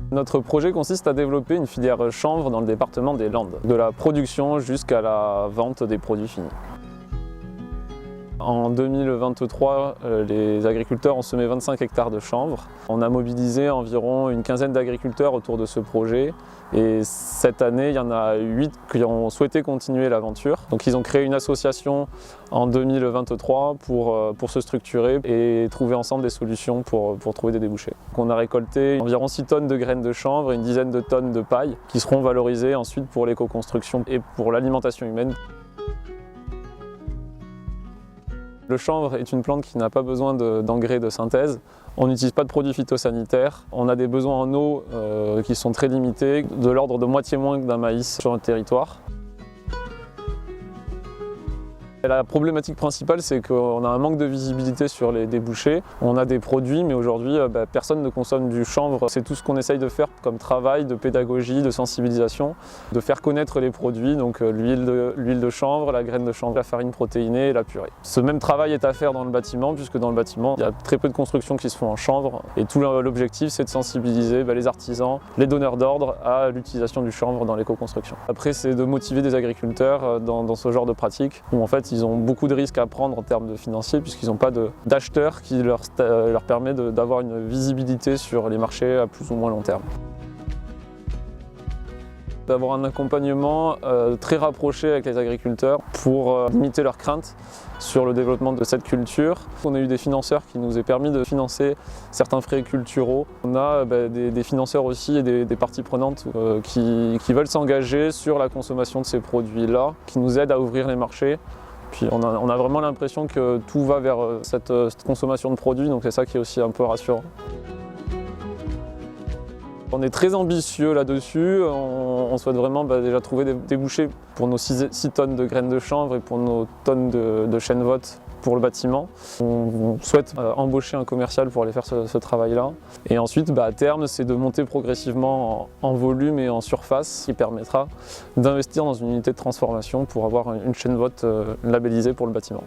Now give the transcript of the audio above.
Notre projet consiste à développer une filière chanvre dans le département des Landes, de la production jusqu'à la vente des produits finis. En 2023, les agriculteurs ont semé 25 hectares de chanvre. On a mobilisé environ une quinzaine d'agriculteurs autour de ce projet. Et cette année, il y en a 8 qui ont souhaité continuer l'aventure. Donc ils ont créé une association en 2023 pour se structurer et trouver ensemble des solutions pour trouver des débouchés. Donc on a récolté environ 6 tonnes de graines de chanvre et une dizaine de tonnes de paille qui seront valorisées ensuite pour l'éco-construction et pour l'alimentation humaine. Le chanvre est une plante qui n'a pas besoin d'engrais de synthèse. On n'utilise pas de produits phytosanitaires. On a des besoins en eau qui sont très limités, de l'ordre de moitié moins que d'un maïs sur le territoire. La problématique principale, c'est qu'on a un manque de visibilité sur les débouchés. On a des produits, mais aujourd'hui, personne ne consomme du chanvre. C'est tout ce qu'on essaye de faire comme travail de pédagogie, de sensibilisation, de faire connaître les produits, donc l'huile de chanvre, la graine de chanvre, la farine protéinée et la purée. Ce même travail est à faire dans le bâtiment, puisque dans le bâtiment, il y a très peu de constructions qui se font en chanvre. Et tout l'objectif, c'est de sensibiliser les artisans, les donneurs d'ordre à l'utilisation du chanvre dans l'éco-construction. Après, c'est de motiver des agriculteurs dans ce genre de pratique, où en fait, ils ont beaucoup de risques à prendre en termes de financiers puisqu'ils n'ont pas d'acheteurs qui leur permet d'avoir une visibilité sur les marchés à plus ou moins long terme. D'avoir un accompagnement très rapproché avec les agriculteurs pour limiter leurs craintes sur le développement de cette culture. On a eu des financeurs qui nous ont permis de financer certains frais culturaux. On a des financeurs aussi et des parties prenantes qui veulent s'engager sur la consommation de ces produits-là, qui nous aident à ouvrir les marchés. Puis on a vraiment l'impression que tout va vers cette consommation de produits, donc c'est ça qui est aussi un peu rassurant. On est très ambitieux là-dessus, on souhaite vraiment déjà trouver des débouchés pour nos 6 tonnes de graines de chanvre et pour nos tonnes de chènevottes pour le bâtiment. On souhaite embaucher un commercial pour aller faire ce travail-là. Et ensuite, à terme, c'est de monter progressivement en volume et en surface, qui permettra d'investir dans une unité de transformation pour avoir une chènevotte labellisée pour le bâtiment.